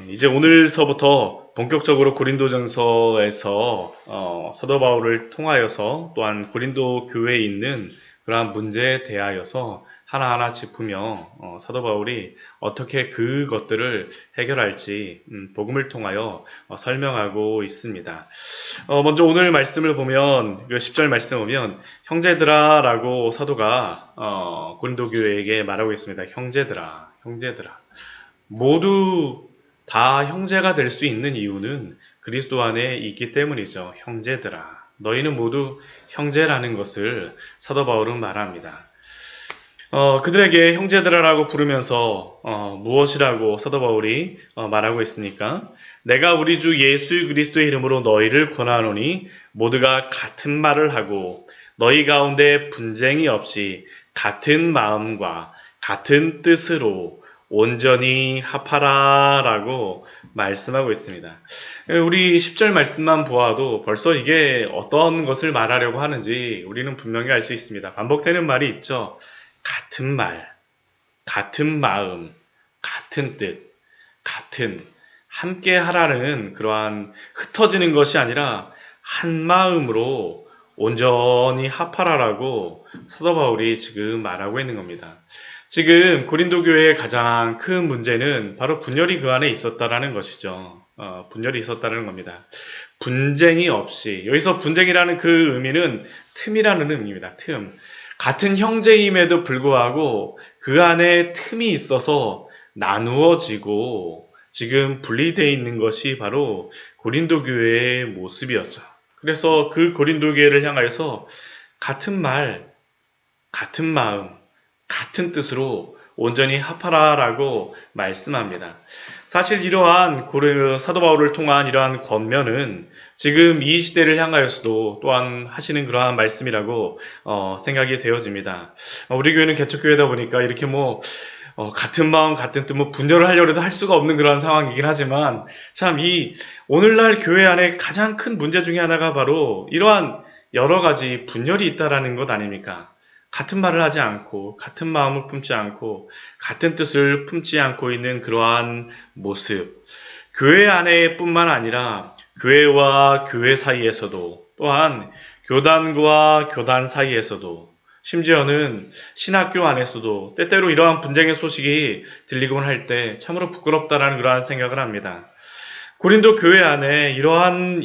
이제 오늘서부터 본격적으로 고린도전서에서 사도 바울을 통하여서 또한 고린도 교회에 있는 그러한 문제에 대하여서 하나하나 짚으며 사도 바울이 어떻게 그것들을 해결할지 복음을 통하여 설명하고 있습니다. 먼저 오늘 말씀을 보면 그 10절 말씀 보면 형제들아 라고 사도가 고린도 교회에게 말하고 있습니다. 형제들아 모두 다 형제가 될 수 있는 이유는 그리스도 안에 있기 때문이죠. 형제들아. 너희는 모두 형제라는 것을 사도 바울은 말합니다. 그들에게 형제들아라고 부르면서 무엇이라고 사도 바울이 말하고 있습니까? 내가 우리 주 예수 그리스도의 이름으로 너희를 권하노니 모두가 같은 말을 하고 너희 가운데 분쟁이 없이 같은 마음과 같은 뜻으로 온전히 합하라 라고 말씀하고 있습니다. 우리 10절 말씀만 보아도 벌써 이게 어떤 것을 말하려고 하는지 우리는 분명히 알 수 있습니다. 반복되는 말이 있죠. 같은 말, 같은 마음, 같은 뜻, 같은 함께 하라는 그러한 흩어지는 것이 아니라 한 마음으로 온전히 합하라라고 사도 바울이 지금 말하고 있는 겁니다. 지금 고린도 교회의 가장 큰 문제는 바로 분열이 그 안에 있었다라는 것이죠. 분열이 있었다는 겁니다. 분쟁이 없이, 여기서 분쟁이라는 그 의미는 틈이라는 의미입니다. 틈. 같은 형제임에도 불구하고 그 안에 틈이 있어서 나누어지고 지금 분리되어 있는 것이 바로 고린도 교회의 모습이었죠. 그래서 그 고린도 교회를 향하여서 같은 말, 같은 마음, 같은 뜻으로 온전히 합하라라고 말씀합니다. 사실 이러한 사도 바울을 통한 이러한 권면은 지금 이 시대를 향하여서도 또한 하시는 그러한 말씀이라고 생각이 되어집니다. 우리 교회는 개척교회다 보니까 이렇게 같은 마음 같은 뜻 분열을 하려고 해도 할 수가 없는 그런 상황이긴 하지만 참 이 오늘날 교회 안에 가장 큰 문제 중에 하나가 바로 이러한 여러 가지 분열이 있다라는 것 아닙니까? 같은 말을 하지 않고 같은 마음을 품지 않고 같은 뜻을 품지 않고 있는 그러한 모습, 교회 안에뿐만 아니라 교회와 교회 사이에서도 또한 교단과 교단 사이에서도 심지어는 신학교 안에서도 때때로 이러한 분쟁의 소식이 들리곤 할 때 참으로 부끄럽다라는 그러한 생각을 합니다. 고린도 교회 안에 이러한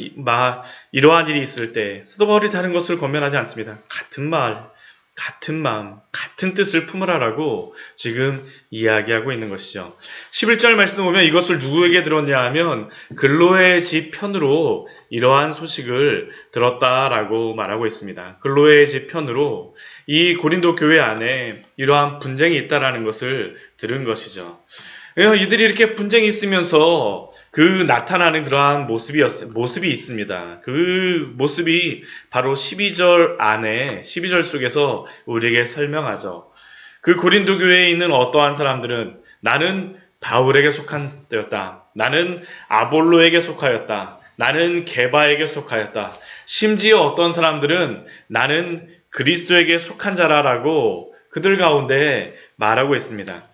일이 있을 때 사도 바울이 다른 것을 권면하지 않습니다. 같은 말, 같은 마음, 같은 뜻을 품으라라고 지금 이야기하고 있는 것이죠. 11절 말씀 보면 이것을 누구에게 들었냐 하면 글로의 집 편으로 이러한 소식을 들었다라고 말하고 있습니다. 글로의 집 편으로 이 고린도 교회 안에 이러한 분쟁이 있다라는 것을 들은 것이죠. 이들이 이렇게 분쟁이 있으면서 그 나타나는 그러한 모습이 있습니다. 그 모습이 바로 12절 속에서 우리에게 설명하죠. 그 고린도 교회에 있는 어떠한 사람들은 나는 바울에게 속한 때였다. 나는 아볼로에게 속하였다. 나는 게바에게 속하였다. 심지어 어떤 사람들은 나는 그리스도에게 속한 자라라고 그들 가운데 말하고 있습니다.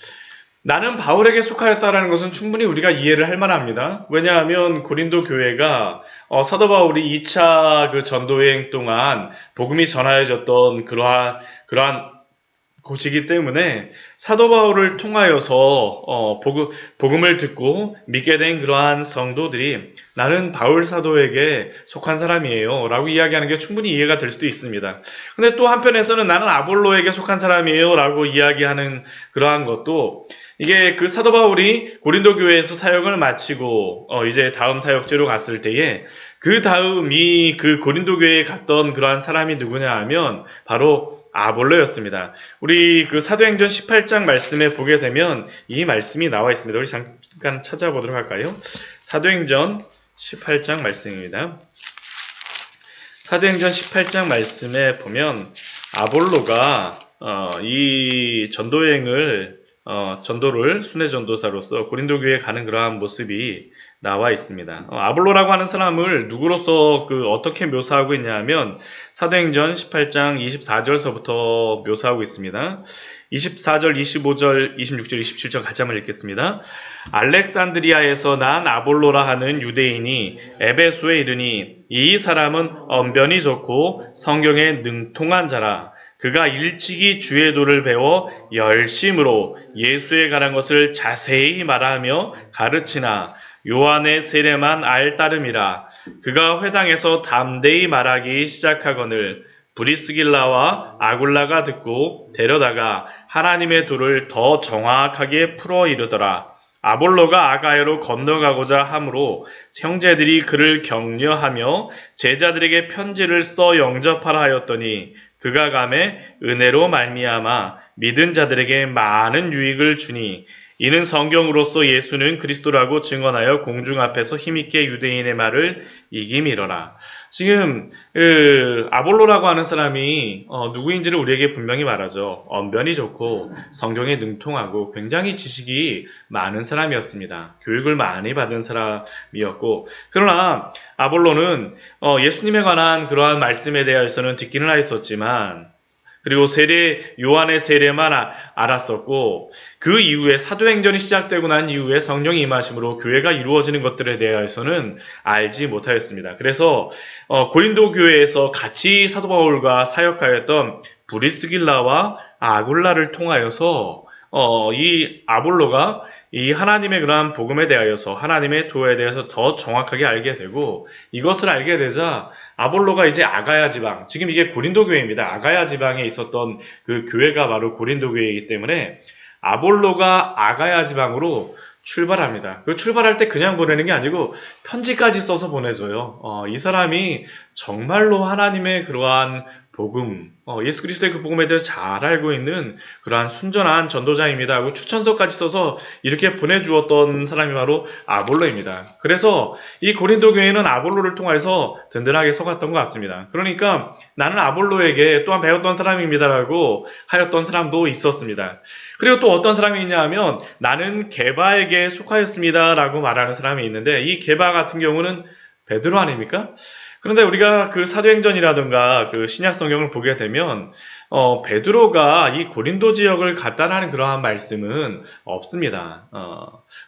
나는 바울에게 속하였다라는 것은 충분히 우리가 이해를 할 만합니다. 왜냐하면 고린도 교회가 사도 바울이 2차 그 전도여행 동안 복음이 전하여졌던 그러한 곳이기 때문에 사도 바울을 통하여서 복음을 듣고 믿게 된 그러한 성도들이 나는 바울 사도에게 속한 사람이에요 라고 이야기하는 게 충분히 이해가 될 수도 있습니다. 근데 또 한편에서는 나는 아볼로에게 속한 사람이에요 라고 이야기하는 그러한 것도 이게 그 사도 바울이 고린도 교회에서 사역을 마치고 이제 다음 사역지로 갔을 때에 그 다음이 그 고린도 교회에 갔던 그러한 사람이 누구냐 하면 바로 아볼로였습니다. 우리 그 사도행전 18장 말씀에 보게 되면 이 말씀이 나와 있습니다. 우리 잠깐 찾아보도록 할까요? 사도행전 18장 말씀입니다. 사도행전 18장 말씀에 보면 아볼로가 이 전도여행을 전도를 순회 전도사로서 고린도 교회에 가는 그러한 모습이 나와 있습니다. 아볼로라고 하는 사람을 누구로서 어떻게 묘사하고 있냐면 사도행전 18장 24절서부터 묘사하고 있습니다. 24절, 25절, 26절, 27절 같이 한번 읽겠습니다. 알렉산드리아에서 난 아볼로라 하는 유대인이 에베소에 이르니 이 사람은 언변이 좋고 성경에 능통한 자라. 그가 일찍이 주의 도를 배워 열심으로 예수에 관한 것을 자세히 말하며 가르치나 요한의 세례만 알 따름이라. 그가 회당에서 담대히 말하기 시작하거늘 브리스길라와 아굴라가 듣고 데려다가 하나님의 도를 더 정확하게 풀어 이르더라. 아볼로가 아가야로 건너가고자 하므로 형제들이 그를 격려하며 제자들에게 편지를 써 영접하라 하였더니 그가 감에 은혜로 말미암아 믿은 자들에게 많은 유익을 주니 이는 성경으로서 예수는 그리스도라고 증언하여 공중 앞에서 힘있게 유대인의 말을 이김이러라. 지금 아볼로라고 하는 사람이 누구인지를 우리에게 분명히 말하죠. 언변이 좋고 성경에 능통하고 굉장히 지식이 많은 사람이었습니다. 교육을 많이 받은 사람이었고, 그러나 아볼로는 예수님에 관한 그러한 말씀에 대해서는 듣기는 하였었지만, 그리고 요한의 세례만 알았었고, 그 이후에 사도행전이 시작되고 난 이후에 성령이 임하심으로 교회가 이루어지는 것들에 대해서는 알지 못하였습니다. 그래서 고린도 교회에서 같이 사도 바울과 사역하였던 브리스길라와 아굴라를 통하여서 이 아볼로가 이 하나님의 그러한 복음에 대하여서 하나님의 도에 대해서 더 정확하게 알게 되고, 이것을 알게 되자 아볼로가 이제 아가야 지방, 지금 이게 고린도 교회입니다. 아가야 지방에 있었던 그 교회가 바로 고린도 교회이기 때문에 아볼로가 아가야 지방으로 출발합니다. 그 출발할 때 그냥 보내는 게 아니고 편지까지 써서 보내줘요. 이 사람이 정말로 하나님의 그러한 복음, 예수 그리스도의 그 복음에 대해서 잘 알고 있는 그러한 순전한 전도자입니다 하고 추천서까지 써서 이렇게 보내주었던 사람이 바로 아볼로입니다. 그래서 이 고린도 교회는 아볼로를 통해서 든든하게 서갔던 것 같습니다. 그러니까 나는 아볼로에게 또한 배웠던 사람입니다라고 하였던 사람도 있었습니다. 그리고 또 어떤 사람이 있냐 하면 나는 게바에게 속하였습니다라고 말하는 사람이 있는데, 이 게바 같은 경우는 베드로 아닙니까? 그런데 우리가 그 사도행전이라든가 그 신약 성경을 보게 되면 베드로가 이 고린도 지역을 갔다라는 그러한 말씀은 없습니다.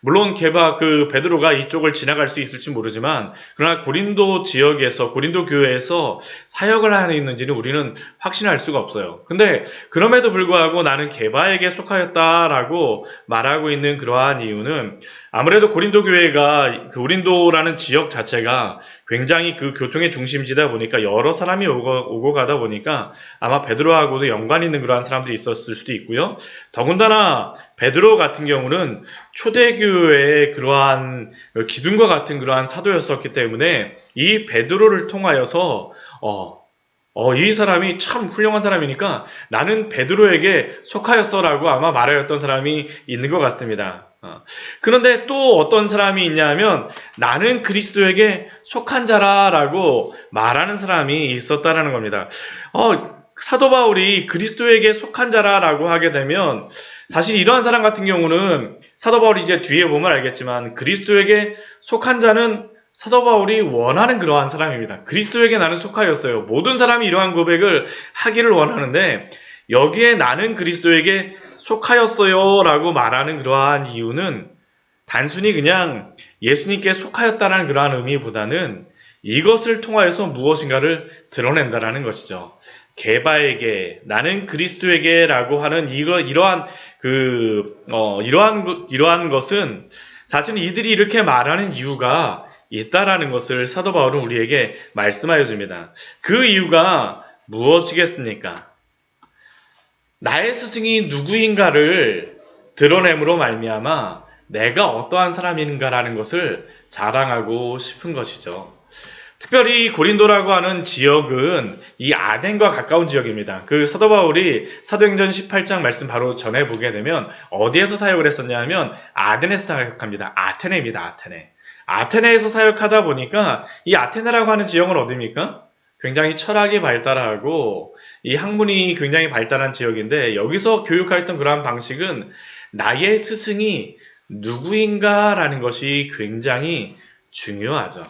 물론 베드로가 이쪽을 지나갈 수 있을지 모르지만, 그러나 고린도 지역에서, 고린도 교회에서 사역을 하고 있는지는 우리는 확신할 수가 없어요. 근데 그럼에도 불구하고 나는 게바에게 속하였다라고 말하고 있는 그러한 이유는, 아무래도 고린도 교회가, 고린도라는 지역 자체가 굉장히 그 교통의 중심지다 보니까 여러 사람이 오고 가다 보니까 아마 베드로하고도 연관 있는 그러한 사람들이 있었을 수도 있고요. 더군다나 베드로 같은 경우는 초대교회의 그러한 기둥과 같은 그러한 사도였었기 때문에 이 베드로를 통하여서 이 사람이 참 훌륭한 사람이니까 나는 베드로에게 속하였어라고 아마 말하였던 사람이 있는 것 같습니다. 그런데 또 어떤 사람이 있냐면 나는 그리스도에게 속한 자라라고 말하는 사람이 있었다라는 겁니다. 사도 바울이 그리스도에게 속한 자라라고 하게 되면 사실 이러한 사람 같은 경우는 사도 바울이 이제 뒤에 보면 알겠지만 그리스도에게 속한 자는 사도 바울이 원하는 그러한 사람입니다. 그리스도에게 나는 속하였어요. 모든 사람이 이러한 고백을 하기를 원하는데 여기에 나는 그리스도에게 속하였어요 라고 말하는 그러한 이유는 단순히 그냥 예수님께 속하였다라는 그러한 의미보다는 이것을 통하여서 무엇인가를 드러낸다라는 것이죠. 게바에게, 나는 그리스도에게 라고 하는 이러한 것은 사실 이들이 이렇게 말하는 이유가 있다라는 것을 사도 바울은 우리에게 말씀하여 줍니다. 그 이유가 무엇이겠습니까? 나의 스승이 누구인가를 드러냄으로 말미암아 내가 어떠한 사람인가라는 것을 자랑하고 싶은 것이죠. 특별히 고린도라고 하는 지역은 이 아덴과 가까운 지역입니다. 그 사도 바울이 사도행전 18장 말씀 바로 전해 보게 되면 어디에서 사역을 했었냐 하면 아덴에서 사역합니다. 아테네입니다. 아테네. 아테네에서 사역하다 보니까 이 아테네라고 하는 지역은 어디입니까? 굉장히 철학이 발달하고 이 학문이 굉장히 발달한 지역인데 여기서 교육하였던 그러한 방식은 나의 스승이 누구인가라는 것이 굉장히 중요하죠.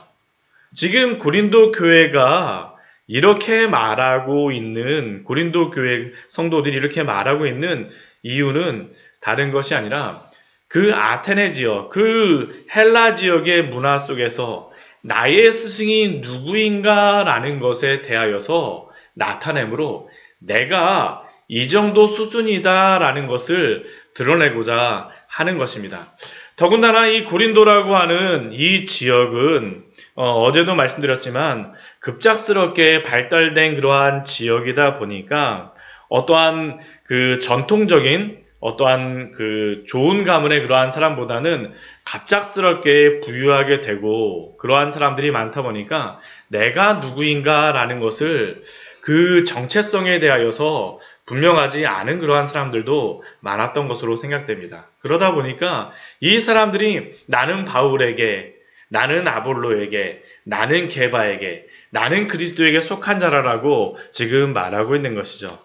지금 고린도 교회가 이렇게 말하고 있는, 고린도 교회 성도들이 이렇게 말하고 있는 이유는 다른 것이 아니라 그 아테네 지역, 그 헬라 지역의 문화 속에서 나의 스승이 누구인가라는 것에 대하여서 나타내므로 내가 이 정도 수준이다라는 것을 드러내고자 하는 것입니다. 더군다나 이 고린도라고 하는 이 지역은 어제도 말씀드렸지만 급작스럽게 발달된 그러한 지역이다 보니까 어떠한 그 전통적인 어떠한 그 좋은 가문의 그러한 사람보다는 갑작스럽게 부유하게 되고 그러한 사람들이 많다 보니까 내가 누구인가라는 것을 그 정체성에 대하여서 분명하지 않은 그러한 사람들도 많았던 것으로 생각됩니다. 그러다 보니까 이 사람들이 나는 바울에게, 나는 아볼로에게, 나는 게바에게, 나는 그리스도에게 속한 자라라고 지금 말하고 있는 것이죠.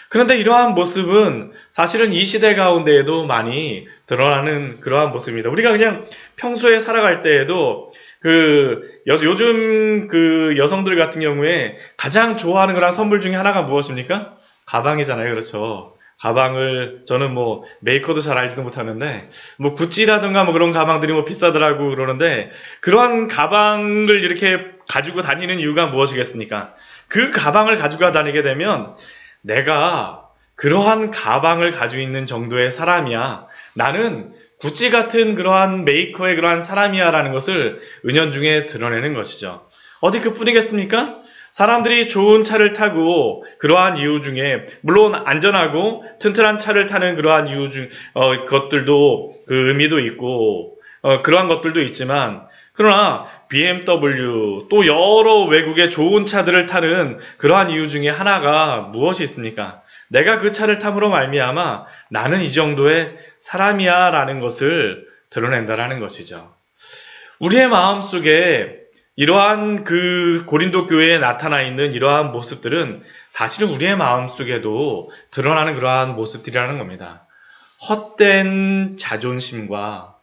그런데 이러한 모습은 사실은 이 시대 가운데에도 많이 드러나는 그러한 모습입니다. 우리가 그냥 평소에 살아갈 때에도 요즘 그 여성들 같은 경우에 가장 좋아하는 그런 선물 중에 하나가 무엇입니까? 가방이잖아요. 그렇죠. 가방을 저는 뭐 메이커도 잘 알지도 못하는데 뭐 구찌라든가 뭐 그런 가방들이 뭐 비싸더라고 그러는데 그러한 가방을 이렇게 가지고 다니는 이유가 무엇이겠습니까? 그 가방을 가지고 다니게 되면 내가 그러한 가방을 가지고 있는 정도의 사람이야. 나는 구찌 같은 그러한 메이커의 그러한 사람이야 라는 것을 은연중에 드러내는 것이죠. 어디 그뿐이겠습니까? 사람들이 좋은 차를 타고 그러한 이유 중에 물론 안전하고 튼튼한 차를 타는 그러한 이유 중 것들도 그 의미도 있고 그러한 것들도 있지만 그러나 BMW 또 여러 외국의 좋은 차들을 타는 그러한 이유 중에 하나가 무엇이 있습니까? 내가 그 차를 탐으로 말미암아 나는 이 정도의 사람이야 라는 것을 드러낸다라는 것이죠. 우리의 마음속에 이러한 그 고린도 교회에 나타나 있는 이러한 모습들은 사실은 우리의 마음속에도 드러나는 그러한 모습들이라는 겁니다. 헛된 자존심과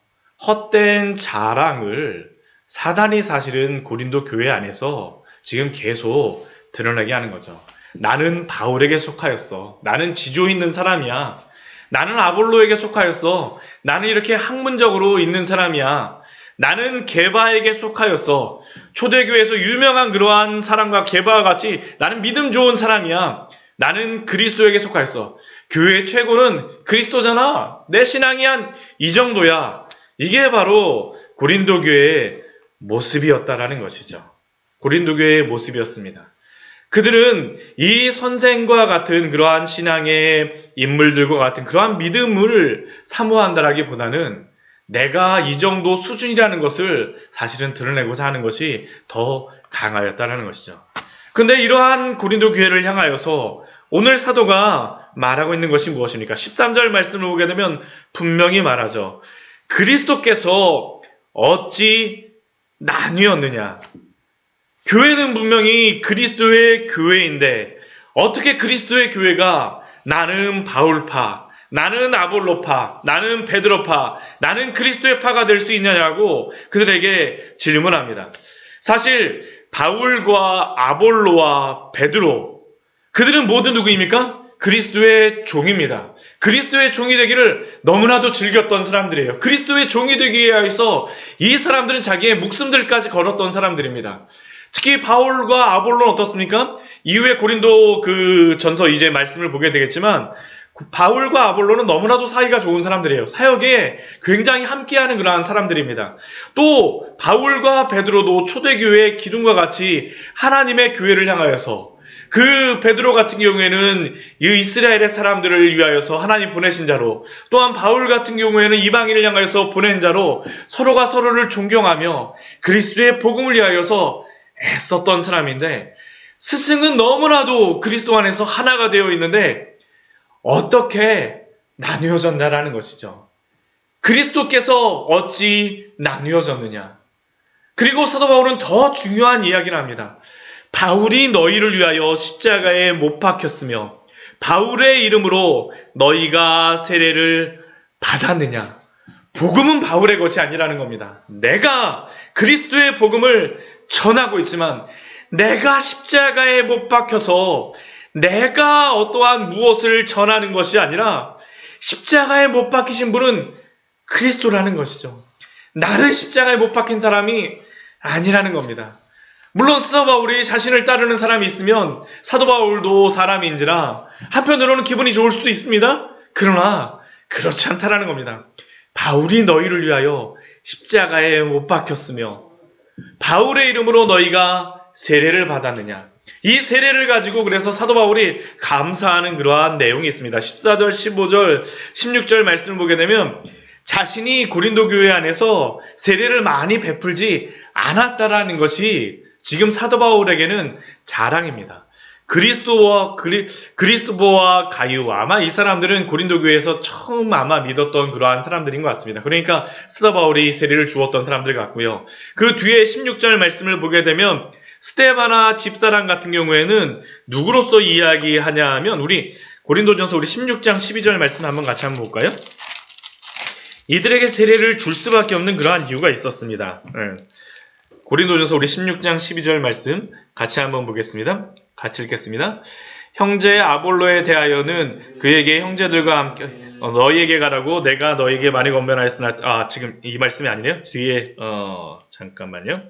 헛된 자랑을 사단이 사실은 고린도 교회 안에서 지금 계속 드러내게 하는 거죠. 나는 바울에게 속하였어. 나는 지조 있는 사람이야. 나는 아볼로에게 속하였어. 나는 이렇게 학문적으로 있는 사람이야. 나는 게바에게 속하였어. 초대교회에서 유명한 그러한 사람과 게바와 같이 나는 믿음 좋은 사람이야. 나는 그리스도에게 속하였어. 교회의 최고는 그리스도잖아. 내 신앙이 한 이 정도야. 이게 바로 고린도 교회의 모습이었다라는 것이죠. 고린도 교회의 모습이었습니다. 그들은 이 선생과 같은 그러한 신앙의 인물들과 같은 그러한 믿음을 사모한다라기보다는 내가 이 정도 수준이라는 것을 사실은 드러내고자 하는 것이 더 강하였다는 것이죠. 근데 이러한 고린도 교회를 향하여서 오늘 사도가 말하고 있는 것이 무엇입니까? 13절 말씀을 보게 되면 분명히 말하죠. 그리스도께서 어찌 나뉘었느냐? 교회는 분명히 그리스도의 교회인데 어떻게 그리스도의 교회가 나는 바울파, 나는 아볼로파, 나는 베드로파, 나는 그리스도의 파가 될 수 있냐고 그들에게 질문합니다. 사실 바울과 아볼로와 베드로 그들은 모두 누구입니까? 그리스도의 종입니다. 그리스도의 종이 되기를 너무나도 즐겼던 사람들이에요. 그리스도의 종이 되기 위해서 이 사람들은 자기의 목숨들까지 걸었던 사람들입니다. 특히 바울과 아볼로는 어떻습니까? 이후에 고린도 그 전서 이제 말씀을 보게 되겠지만 바울과 아볼로는 너무나도 사이가 좋은 사람들이에요. 사역에 굉장히 함께하는 그러한 사람들입니다. 또 바울과 베드로도 초대교회의 기둥과 같이 하나님의 교회를 향하여서 그 베드로 같은 경우에는 이 이스라엘의 사람들을 위하여서 하나님 보내신 자로 또한 바울 같은 경우에는 이방인을 향하여서 보낸 자로 서로가 서로를 존경하며 그리스도의 복음을 위하여서 애썼던 사람인데 스승은 너무나도 그리스도 안에서 하나가 되어 있는데 어떻게 나뉘어졌나라는 것이죠. 그리스도께서 어찌 나뉘어졌느냐. 그리고 사도 바울은 더 중요한 이야기를 합니다. 바울이 너희를 위하여 십자가에 못 박혔으며 바울의 이름으로 너희가 세례를 받았느냐? 복음은 바울의 것이 아니라는 겁니다. 내가 그리스도의 복음을 전하고 있지만 내가 십자가에 못 박혀서 내가 어떠한 무엇을 전하는 것이 아니라 십자가에 못 박히신 분은 그리스도라는 것이죠. 나는 십자가에 못 박힌 사람이 아니라는 겁니다. 물론 사도 바울이 자신을 따르는 사람이 있으면 사도 바울도 사람인지라 한편으로는 기분이 좋을 수도 있습니다. 그러나 그렇지 않다라는 겁니다. 바울이 너희를 위하여 십자가에 못 박혔으며 바울의 이름으로 너희가 세례를 받았느냐. 이 세례를 가지고 그래서 사도 바울이 감사하는 그러한 내용이 있습니다. 14절, 15절, 16절 말씀을 보게 되면 자신이 고린도 교회 안에서 세례를 많이 베풀지 않았다라는 것이 지금 사도 바울에게는 자랑입니다. 그리스도와 가이오, 아마 이 사람들은 고린도 교회에서 처음 아마 믿었던 그러한 사람들인 것 같습니다. 그러니까 사도 바울이 세례를 주었던 사람들 같고요. 그 뒤에 16절 말씀을 보게 되면 스데바나 집사람 같은 경우에는 누구로서 이야기하냐 하면 우리 고린도전서 우리 16장 12절 말씀 한번 같이 한번 볼까요? 이들에게 세례를 줄 수밖에 없는 그러한 이유가 있었습니다. 고린도전서 우리 16장 12절 말씀 같이 한번 보겠습니다. 같이 읽겠습니다. 형제 아볼로에 대하여는 그에게 형제들과 함께 너희에게 가라고 내가 너희에게 많이 권면하였으나 지금 이 말씀이 아니네요. 뒤에 잠깐만요.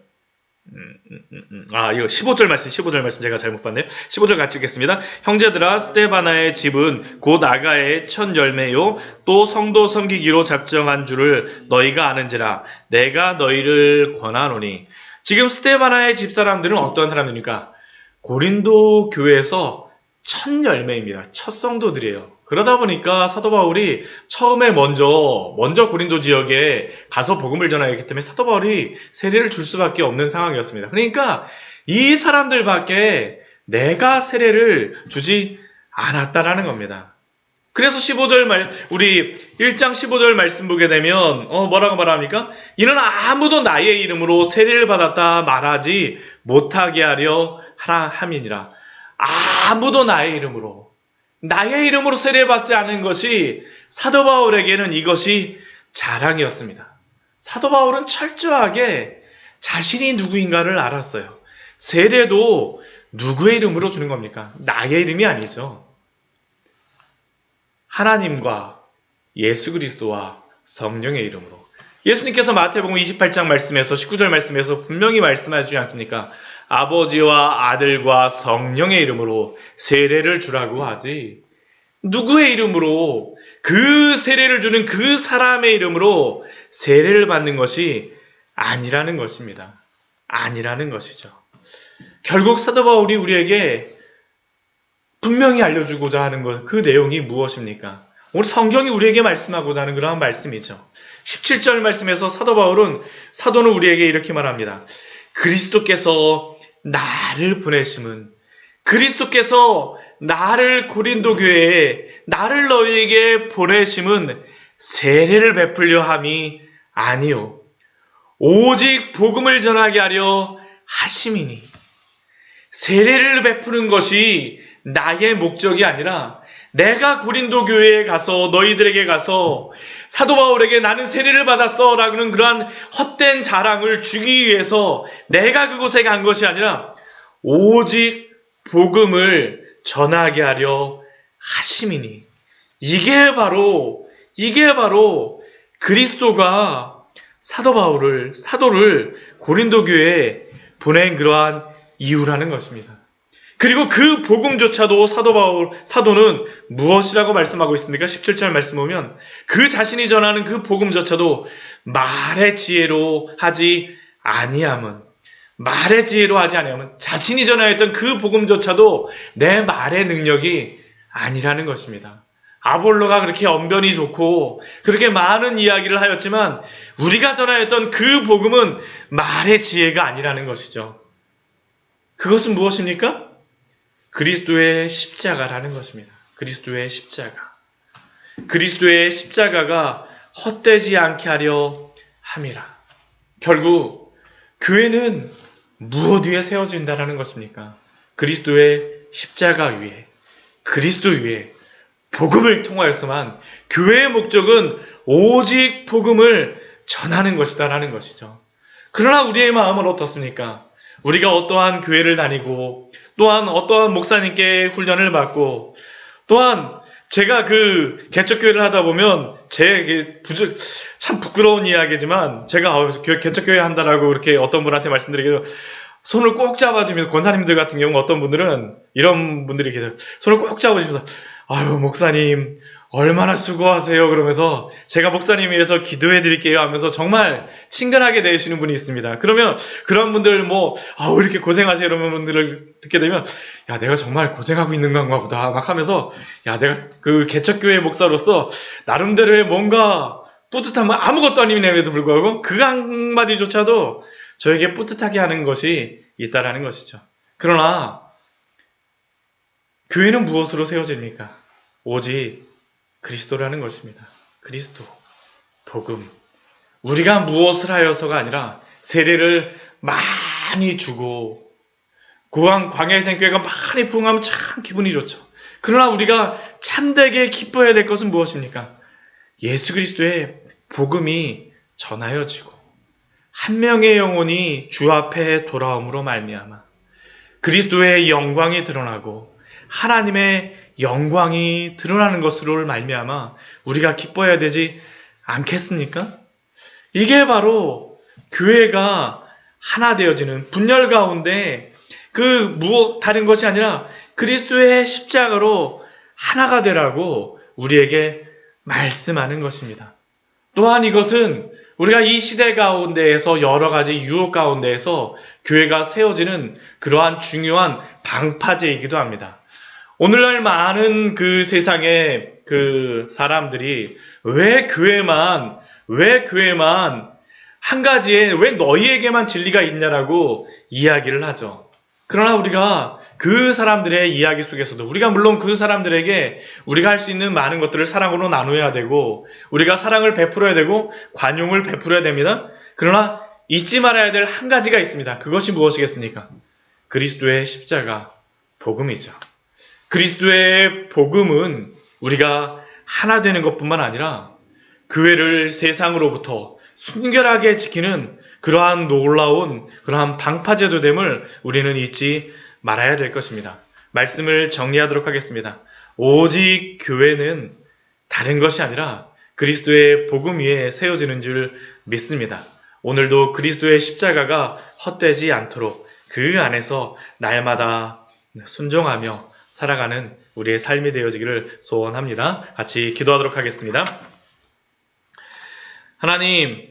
이거 15절 말씀 제가 잘못 봤네요. 15절 같이 읽겠습니다. 형제들아 스데바나의 집은 곧 아가의 첫 열매요 또 성도 섬기기로 작정한 줄을 너희가 아는지라 내가 너희를 권하노니. 지금 스데바나의 집사람들은 어떤 사람입니까? 고린도 교회에서 첫 열매입니다. 첫 성도들이에요. 그러다 보니까 사도 바울이 처음에 먼저 고린도 지역에 가서 복음을 전하였기 때문에 사도 바울이 세례를 줄 수밖에 없는 상황이었습니다. 그러니까 이 사람들밖에 내가 세례를 주지 않았다라는 겁니다. 그래서 15절 우리 1장 15절 말씀 보게 되면 뭐라고 말합니까? 이는 아무도 나의 이름으로 세례를 받았다 말하지 못하게 하려 함이니라. 아무도 나의 이름으로 세례받지 않은 것이 사도 바울에게는 이것이 자랑이었습니다. 사도 바울은 철저하게 자신이 누구인가를 알았어요. 세례도 누구의 이름으로 주는 겁니까? 나의 이름이 아니죠. 하나님과 예수 그리스도와 성령의 이름으로. 예수님께서 마태복음 28장 말씀에서 19절 말씀에서 분명히 말씀하지 않습니까? 아버지와 아들과 성령의 이름으로 세례를 주라고 하지. 누구의 이름으로, 그 세례를 주는 그 사람의 이름으로 세례를 받는 것이 아니라는 것입니다. 아니라는 것이죠. 결국 사도 바울이 우리에게 분명히 알려주고자 하는 것, 그 내용이 무엇입니까? 오늘 성경이 우리에게 말씀하고자 하는 그러한 말씀이죠. 17절 말씀에서 사도는 우리에게 이렇게 말합니다. 그리스도께서 나를 보내심은, 그리스도께서 나를 고린도 교회에, 나를 너희에게 보내심은 세례를 베풀려 함이 아니요 오직 복음을 전하게 하려 하심이니. 세례를 베푸는 것이 나의 목적이 아니라 내가 고린도 교회에 가서 너희들에게 가서 사도 바울에게 나는 세례를 받았어 라는 그러한 헛된 자랑을 주기 위해서 내가 그곳에 간 것이 아니라 오직 복음을 전하게 하려 하심이니. 이게 바로 그리스도가 사도를 고린도 교회에 보낸 그러한 이유라는 것입니다. 그리고 그 복음조차도 사도는 무엇이라고 말씀하고 있습니까? 17절 말씀 보면 그 자신이 전하는 그 복음조차도 말의 지혜로 하지 아니함은, 자신이 전하였던 그 복음조차도 내 말의 능력이 아니라는 것입니다. 아볼로가 그렇게 언변이 좋고 그렇게 많은 이야기를 하였지만 우리가 전하였던 그 복음은 말의 지혜가 아니라는 것이죠. 그것은 무엇입니까? 그리스도의 십자가라는 것입니다. 그리스도의 십자가가 헛되지 않게 하려 함이라. 결국 교회는 무엇 위에 세워진다라는 것입니까? 그리스도의 십자가 위에, 그리스도 위에 복음을 통하여서만 교회의 목적은 오직 복음을 전하는 것이다라는 것이죠. 그러나 우리의 마음은 어떻습니까? 우리가 어떠한 교회를 다니고 또한 어떠한 목사님께 훈련을 받고 또한 제가 그 개척교회를 하다 보면 참 부끄러운 이야기지만 제가 개척교회 한다라고 이렇게 어떤 분한테 말씀드리기로 손을 꼭 잡아주면서 권사님들 같은 경우 어떤 분들은 이런 분들이 계세요. 손을 꼭 잡아주면서 아유 목사님 얼마나 수고하세요 그러면서 제가 목사님 위해서 기도해 드릴게요 하면서 정말 친근하게 대해주시는 분이 있습니다. 그러면 그런 분들 왜 이렇게 고생하세요 이런 분들을 듣게 되면 야 내가 정말 고생하고 있는 건가 보다 막 하면서 야 내가 그 개척교회 목사로서 나름대로의 뭔가 뿌듯함은 아무것도 아님에도 불구하고 그 한마디조차도 저에게 뿌듯하게 하는 것이 있다라는 것이죠. 그러나 교회는 무엇으로 세워집니까? 오직 그리스도라는 것입니다. 그리스도, 복음. 우리가 무엇을 하여서가 아니라 세례를 많이 주고 광야의 생교회가 많이 부흥하면 참 기분이 좋죠. 그러나 우리가 참되게 기뻐해야 될 것은 무엇입니까? 예수 그리스도의 복음이 전하여지고 한 명의 영혼이 주 앞에 돌아옴으로 말미암아 그리스도의 영광이 드러나고 하나님의 영광이 드러나는 것으로 말미암아 우리가 기뻐해야 되지 않겠습니까? 이게 바로 교회가 하나 되어지는 분열 가운데 다른 것이 아니라 그리스도의 십자가로 하나가 되라고 우리에게 말씀하는 것입니다. 또한 이것은 우리가 이 시대 가운데에서 여러 가지 유혹 가운데에서 교회가 세워지는 그러한 중요한 방파제이기도 합니다. 오늘날 많은 그 세상의 그 사람들이 왜 교회만 한 가지에 왜 너희에게만 진리가 있냐라고 이야기를 하죠. 그러나 우리가 그 사람들의 이야기 속에서도 우리가 물론 그 사람들에게 우리가 할 수 있는 많은 것들을 사랑으로 나누어야 되고 우리가 사랑을 베풀어야 되고 관용을 베풀어야 됩니다. 그러나 잊지 말아야 될 한 가지가 있습니다. 그것이 무엇이겠습니까? 그리스도의 십자가 복음이죠. 그리스도의 복음은 우리가 하나 되는 것뿐만 아니라 교회를 세상으로부터 순결하게 지키는 그러한 놀라운 그러한 방파제도됨을 우리는 잊지 말아야 될 것입니다. 말씀을 정리하도록 하겠습니다. 오직 교회는 다른 것이 아니라 그리스도의 복음 위에 세워지는 줄 믿습니다. 오늘도 그리스도의 십자가가 헛되지 않도록 그 안에서 날마다 순종하며 살아가는 우리의 삶이 되어지기를 소원합니다. 같이 기도하도록 하겠습니다. 하나님,